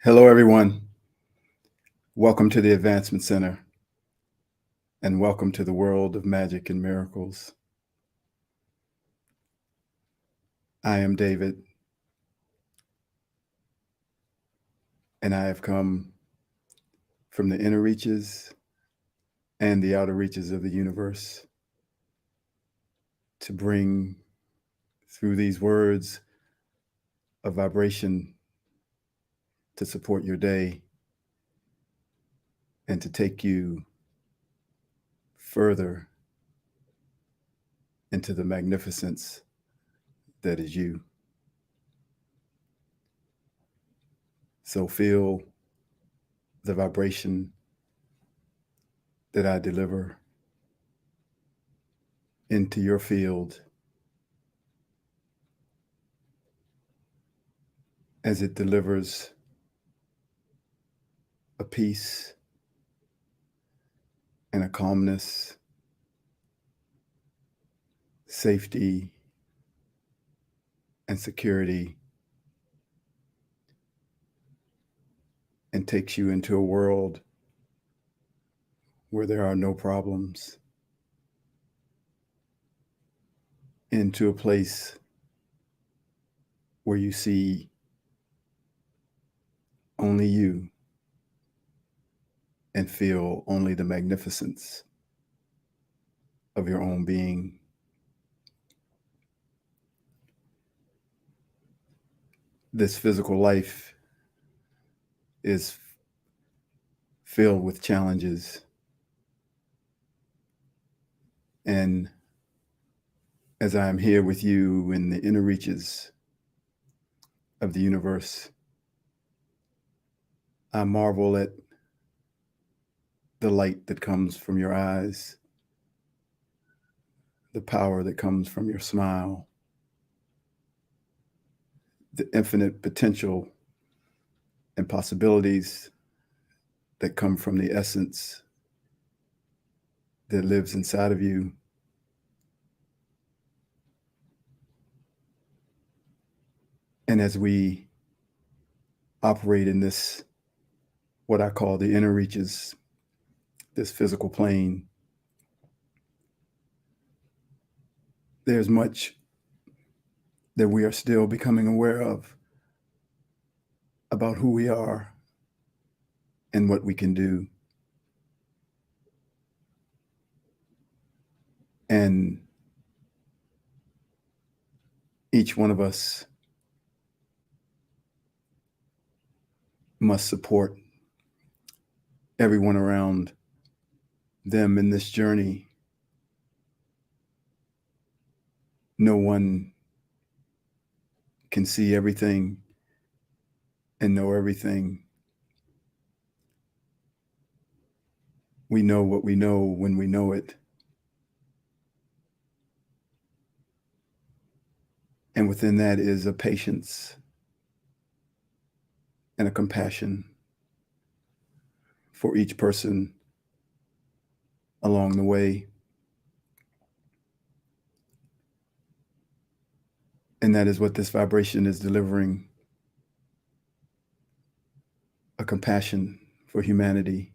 Hello, everyone. Welcome to the Advancement Center, and welcome to the world of magic and miracles. I am David, and I have come from the inner reaches and the outer reaches of the universe to bring, through these words, a vibration to support your day and to take you further into the magnificence that is you. So feel the vibration that I deliver into your field as it delivers a peace and a calmness, safety and security, and takes you into a world where there are no problems, into a place where you see only you and feel only the magnificence of your own being. This physical life is filled with challenges, and as I am here with you in the inner reaches of the universe, I marvel at the light that comes from your eyes, the power that comes from your smile, the infinite potential and possibilities that come from the essence that lives inside of you. And as we operate in this, what I call the inner reaches, this physical plane, there's much that we are still becoming aware of about who we are and what we can do. And each one of us must support everyone around them in this journey. No one can see everything and know everything. We know what we know when we know it. And within that is a patience and a compassion for each person along the way. And that is what this vibration is delivering, a compassion for humanity,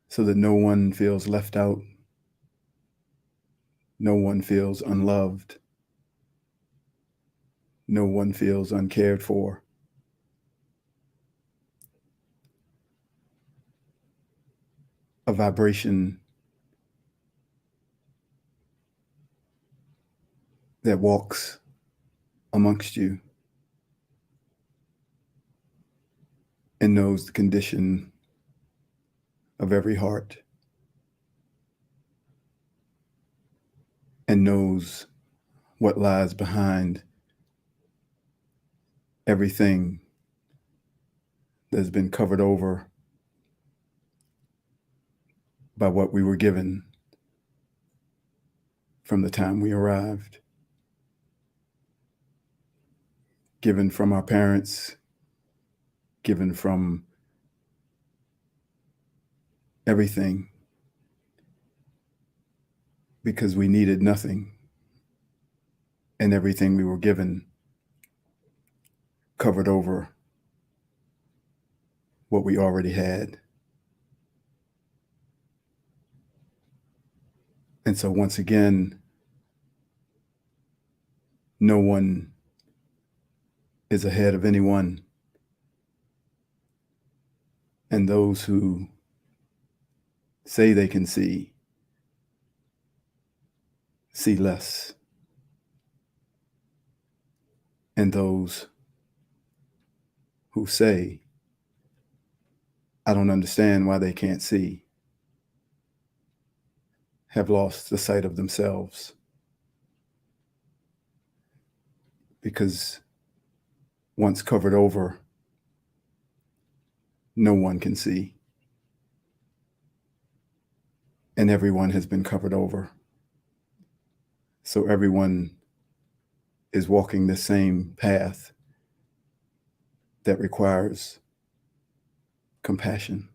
so that no one feels left out, no one feels unloved, no one feels uncared for. A vibration that walks amongst you and knows the condition of every heart and knows what lies behind everything that's been covered over by what we were given from the time we arrived. Given from our parents, given from everything, because we needed nothing, and everything we were given covered over what we already had. And so once again, no one is ahead of anyone. And those who say they can see less. And those who say, I don't understand why they can't see, have lost the sight of themselves. Because once covered over, no one can see. And everyone has been covered over. So everyone is walking the same path that requires compassion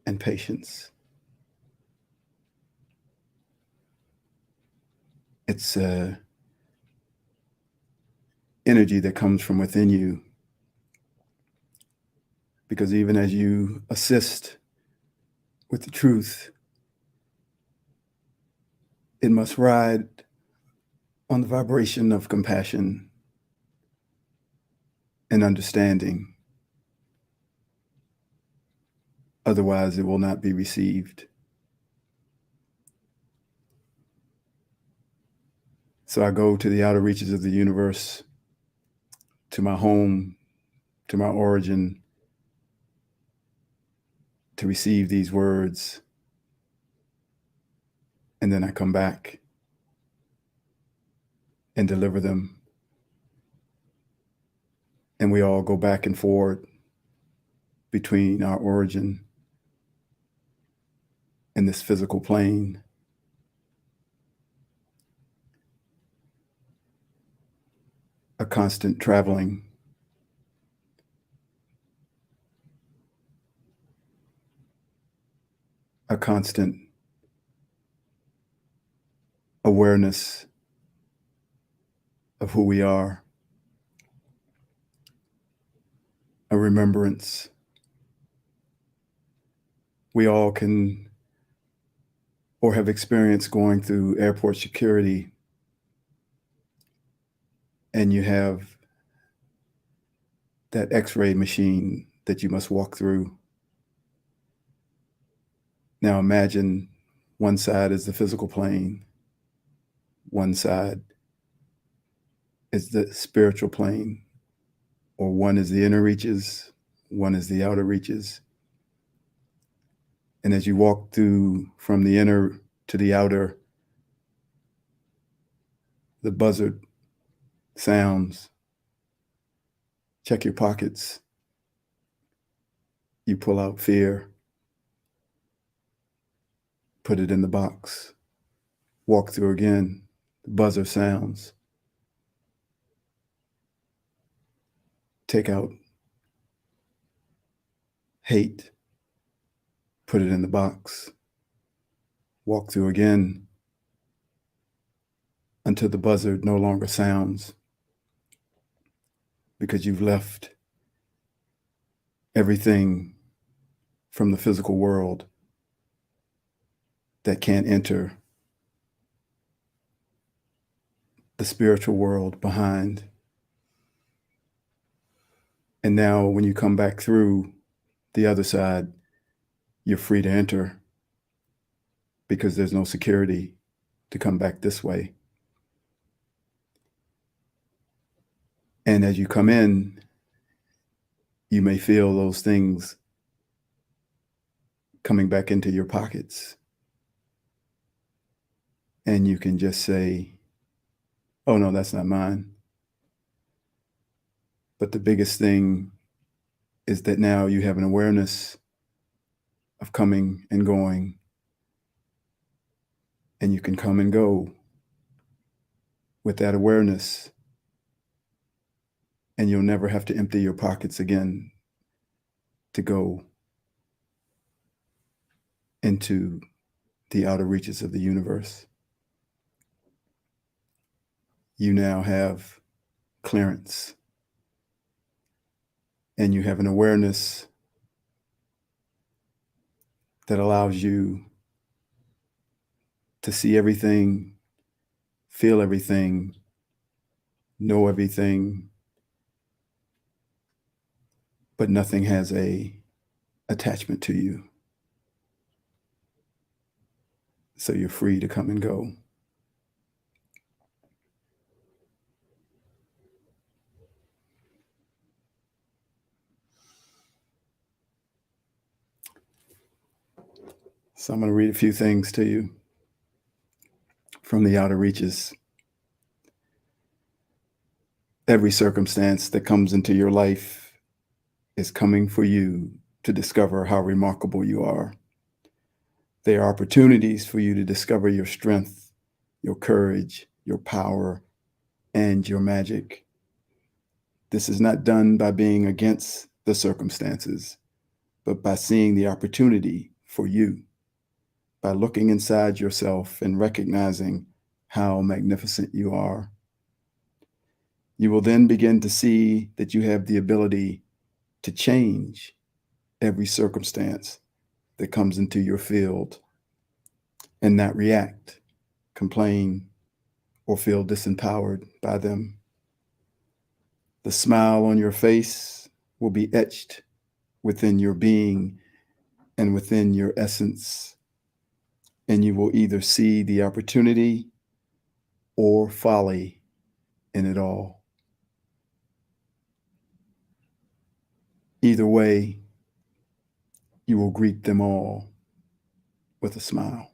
and patience. It's energy that comes from within you. Because even as you assist with the truth, it must ride on the vibration of compassion and understanding. Otherwise, it will not be received. So I go to the outer reaches of the universe, to my home, to my origin, to receive these words. And then I come back and deliver them. And we all go back and forward between our origin and this physical plane. A constant traveling. A constant awareness of who we are. A remembrance. We all can or have experienced going through airport security, and you have that X-ray machine that you must walk through. Now imagine one side is the physical plane, one side is the spiritual plane, or one is the inner reaches, one is the outer reaches. And as you walk through from the inner to the outer, the buzzard sounds. Check your pockets. You pull out fear, put it in the box. Walk through again, the buzzer sounds. Take out hate, put it in the box. Walk through again until the buzzard no longer sounds, because you've left everything from the physical world that can't enter the spiritual world behind. And now when you come back through the other side, you're free to enter, because there's no security to come back this way. And as you come in, you may feel those things coming back into your pockets. And you can just say, oh no, that's not mine. But the biggest thing is that now you have an awareness of coming and going, and you can come and go with that awareness, and you'll never have to empty your pockets again to go into the outer reaches of the universe. You now have clearance. and you have an awareness that allows you to see everything, feel everything, know everything, but nothing has a attachment to you. So you're free to come and go. So I'm going to read a few things to you from the outer reaches. Every circumstance that comes into your life is coming for you to discover how remarkable you are. They are opportunities for you to discover your strength, your courage, your power, and your magic. This is not done by being against the circumstances, but by seeing the opportunity for you, by looking inside yourself and recognizing how magnificent you are. You will then begin to see that you have the ability to change every circumstance that comes into your field and not react, complain, or feel disempowered by them. The smile on your face will be etched within your being and within your essence, and you will either see the opportunity or folly in it all. Either way, you will greet them all with a smile.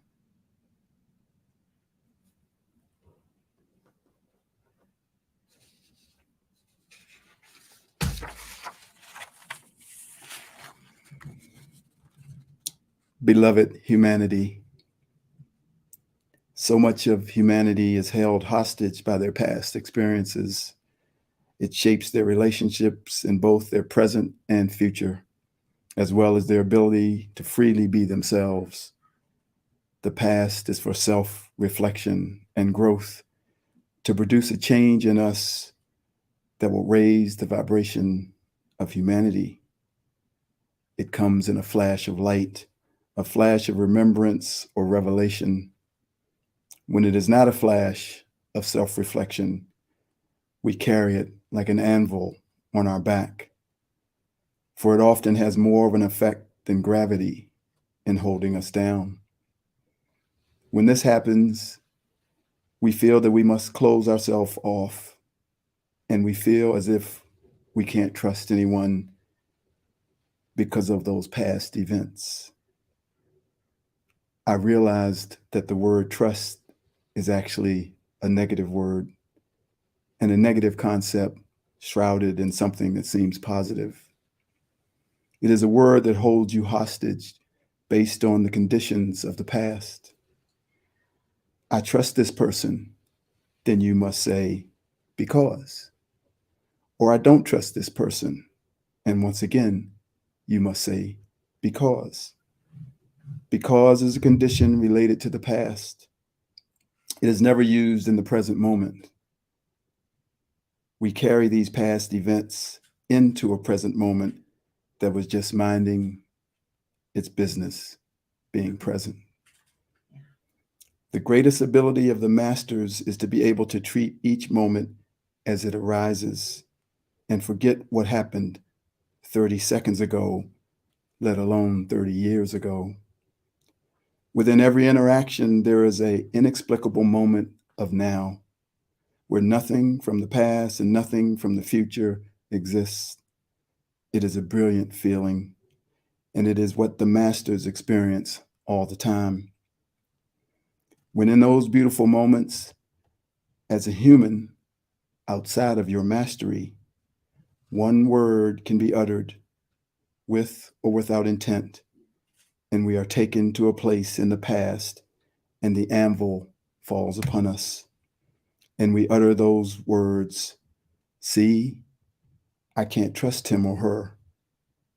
Beloved humanity, so much of humanity is held hostage by their past experiences. It shapes their relationships in both their present and future, as well as their ability to freely be themselves. The past is for self-reflection and growth, to produce a change in us that will raise the vibration of humanity. It comes in a flash of light, a flash of remembrance or revelation. When it is not a flash of self-reflection, we carry it like an anvil on our back, for it often has more of an effect than gravity in holding us down. When this happens, we feel that we must close ourselves off, and we feel as if we can't trust anyone because of those past events. I realized that the word trust is actually a negative word and a negative concept shrouded in something that seems positive. It is a word that holds you hostage based on the conditions of the past. I trust this person, then you must say, because. Or I don't trust this person, and once again, you must say, because. Because is a condition related to the past. It is never used in the present moment. We carry these past events into a present moment that was just minding its business, being present. The greatest ability of the masters is to be able to treat each moment as it arises and forget what happened 30 seconds ago, let alone 30 years ago. Within every interaction, there is an inexplicable moment of now, where nothing from the past and nothing from the future exists. It is a brilliant feeling, and it is what the masters experience all the time. When in those beautiful moments, as a human outside of your mastery, one word can be uttered with or without intent, and we are taken to a place in the past, and the anvil falls upon us, and we utter those words, see, I can't trust him or her,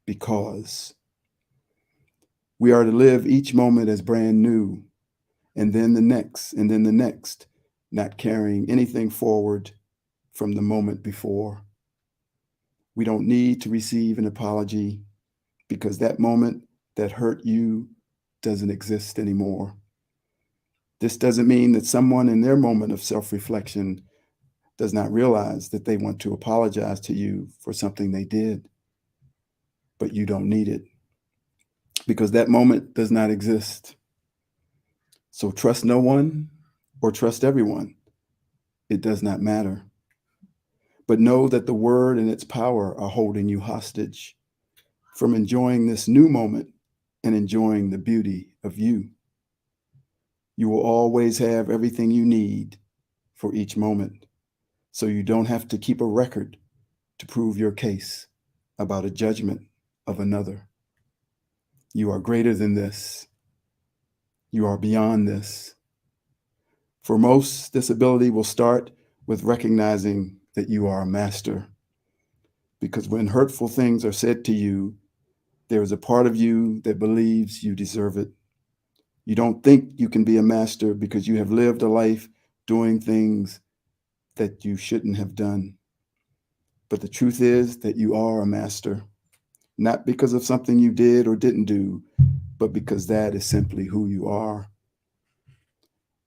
because. We are to live each moment as brand new, and then the next, and then the next, not carrying anything forward from the moment before. We don't need to receive an apology because that moment that hurt you doesn't exist anymore. This doesn't mean that someone in their moment of self-reflection does not realize that they want to apologize to you for something they did, but you don't need it because that moment does not exist. So trust no one or trust everyone. It does not matter. But know that the word and its power are holding you hostage from enjoying this new moment and enjoying the beauty of you. You will always have everything you need for each moment, so you don't have to keep a record to prove your case about a judgment of another. You are greater than this. You are beyond this. For most, this ability will start with recognizing that you are a master. Because when hurtful things are said to you, there is a part of you that believes you deserve it. You don't think you can be a master because you have lived a life doing things that you shouldn't have done. But the truth is that you are a master, not because of something you did or didn't do, but because that is simply who you are.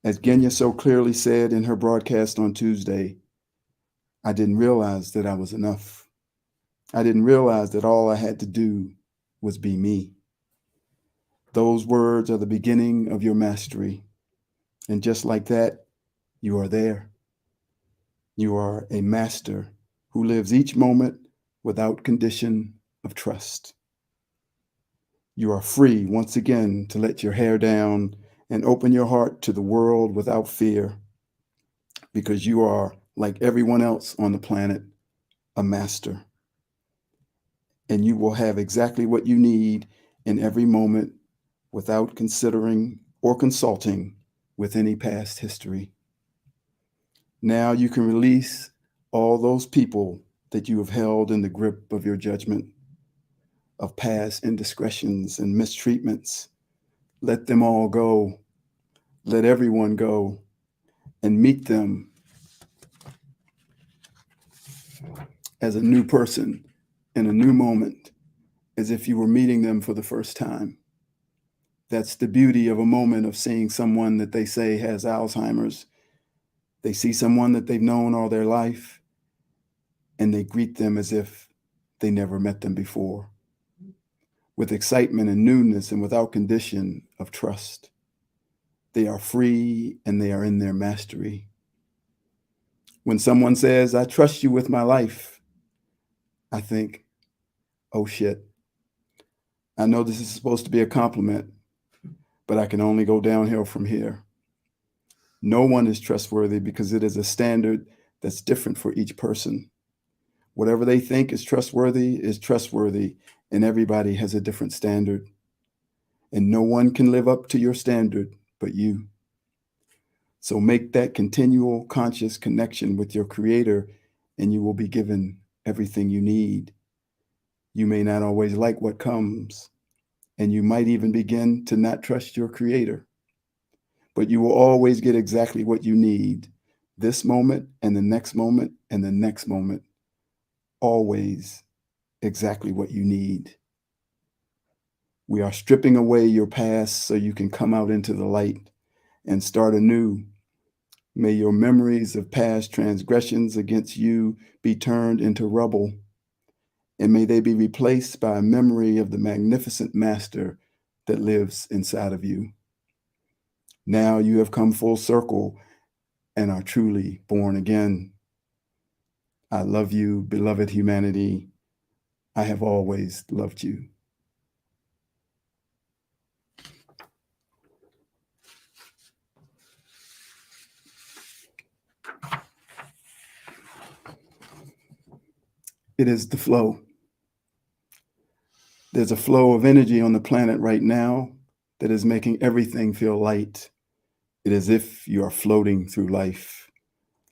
As Genya so clearly said in her broadcast on Tuesday, I didn't realize that I was enough. I didn't realize that all I had to do was be me. Those words are the beginning of your mastery. And just like that, you are there. You are a master who lives each moment without condition of trust. You are free once again to let your hair down and open your heart to the world without fear, because you are, like everyone else on the planet, a master. And you will have exactly what you need in every moment without considering or consulting with any past history. Now you can release all those people that you have held in the grip of your judgment, of past indiscretions and mistreatments. Let them all go. Let everyone go and meet them as a new person in a new moment, as if you were meeting them for the first time. That's the beauty of a moment of seeing someone that they say has Alzheimer's. They see someone that they've known all their life, and they greet them as if they never met them before, with excitement and newness and without condition of trust. They are free and they are in their mastery. When someone says, I trust you with my life, I think, oh shit. I know this is supposed to be a compliment, but I can only go downhill from here. No one is trustworthy because it is a standard that's different for each person. Whatever they think is trustworthy, and everybody has a different standard. And no one can live up to your standard but you. So make that continual conscious connection with your Creator, and you will be given everything you need. You may not always like what comes, and you might even begin to not trust your Creator, but you will always get exactly what you need this moment and the next moment and the next moment. Always exactly what you need. We are stripping away your past so you can come out into the light and start anew. May your memories of past transgressions against you be turned into rubble, and may they be replaced by a memory of the magnificent Master that lives inside of you. Now you have come full circle and are truly born again. I love you, beloved humanity. I have always loved you. It is the flow. There's a flow of energy on the planet right now that is making everything feel light. It is as if you are floating through life,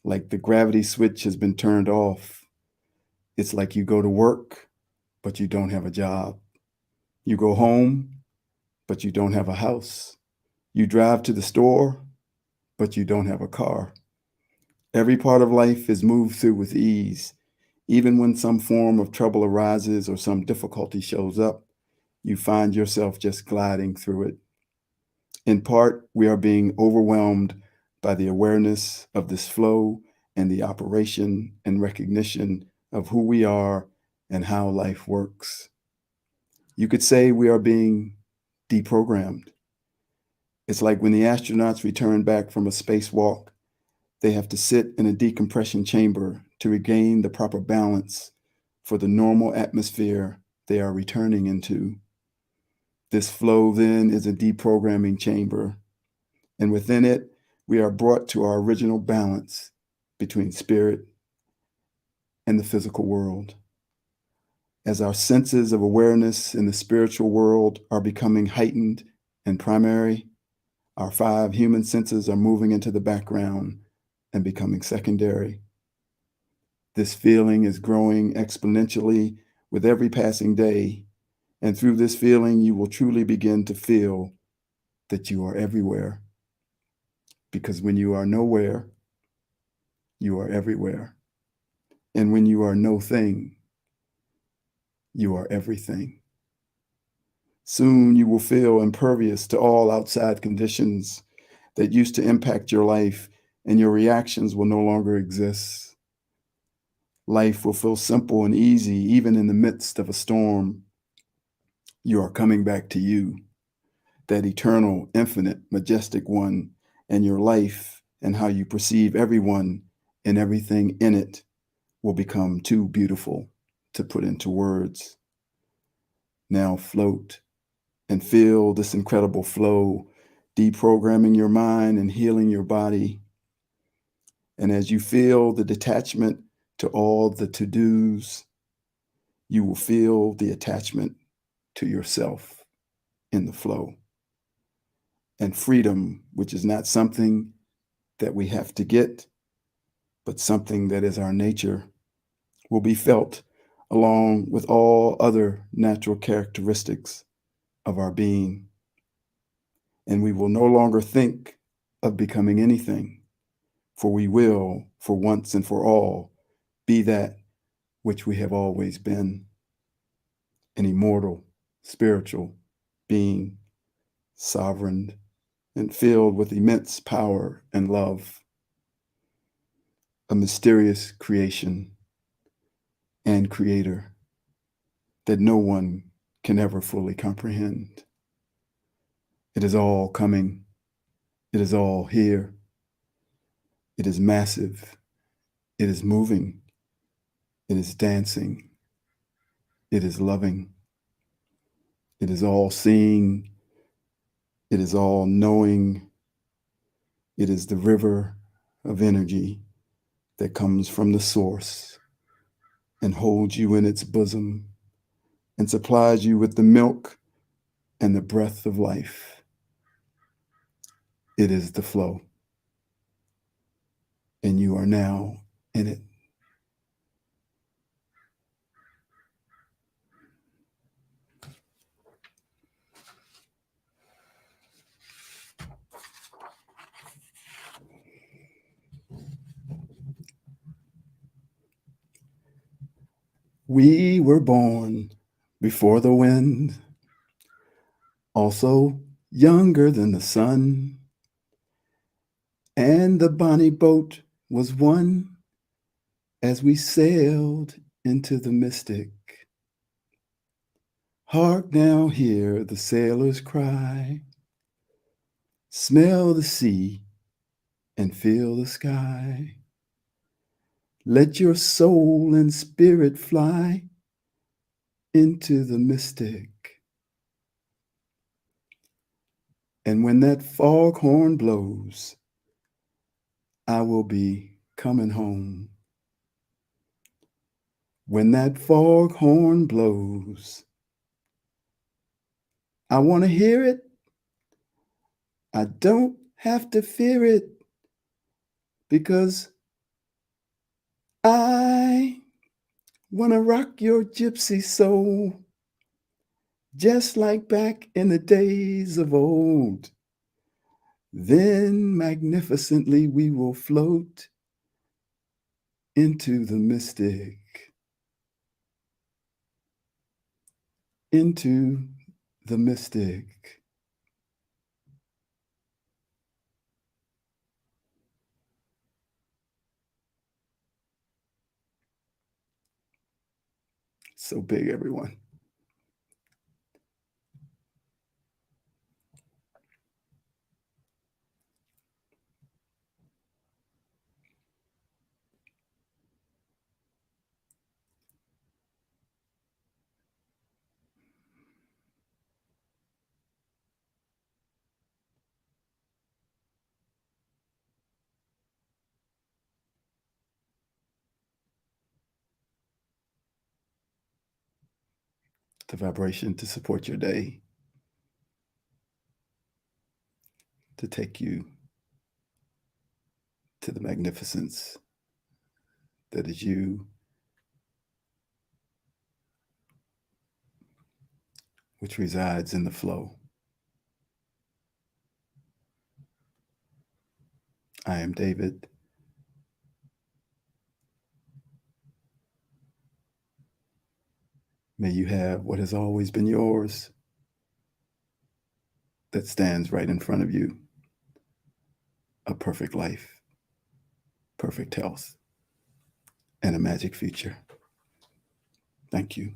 like the gravity switch has been turned off. It's like you go to work, but you don't have a job. You go home, but you don't have a house. You drive to the store, but you don't have a car. Every part of life is moved through with ease, Even when some form of trouble arises or some difficulty shows up, you find yourself just gliding through it. In part, we are being overwhelmed by the awareness of this flow and the operation and recognition of who we are and how life works. You could say we are being deprogrammed. It's like when the astronauts return back from a spacewalk, they have to sit in a decompression chamber to regain the proper balance for the normal atmosphere they are returning into. This flow then is a deprogramming chamber, and within it, we are brought to our original balance between spirit and the physical world. As our senses of awareness in the spiritual world are becoming heightened and primary, our 5 human senses are moving into the background and becoming secondary. This feeling is growing exponentially with every passing day, and through this feeling, you will truly begin to feel that you are everywhere. Because when you are nowhere, you are everywhere. And when you are no thing, you are everything. Soon you will feel impervious to all outside conditions that used to impact your life, and your reactions will no longer exist. Life will feel simple and easy, even in the midst of a storm. You are coming back to you, that eternal, infinite, majestic one, and your life and how you perceive everyone and everything in it will become too beautiful to put into words. Now float and feel this incredible flow, deprogramming your mind and healing your body. And as you feel the detachment to all the to-dos, you will feel the attachment to yourself in the flow. And freedom, which is not something that we have to get, but something that is our nature, will be felt along with all other natural characteristics of our being. And we will no longer think of becoming anything, for we will, for once and for all, be that which we have always been, an immortal, spiritual being, sovereign, and filled with immense power and love, a mysterious creation and creator that no one can ever fully comprehend. It is all coming. It is all here. It is massive. It is moving. It is dancing. It is loving. It is all seeing. It is all knowing. It is the river of energy that comes from the source and holds you in its bosom and supplies you with the milk and the breath of life. It is the flow, and you are now in it. We were born before the wind, also younger than the sun, and the bonny boat was one as we sailed into the mystic. Hark now, hear the sailors cry, smell the sea and feel the sky. Let your soul and spirit fly into the mystic. And when that foghorn blows, I will be coming home. When that foghorn blows, I want to hear it. I don't have to fear it because I want to rock your gypsy soul just like back in the days of old. Then magnificently we will float into the mystic. into the mystic. So big, everyone. The vibration to support your day, to take you to the magnificence that is you, which resides in the flow. I am David. May you have what has always been yours that stands right in front of you: a perfect life, perfect health, and a magic future. Thank you.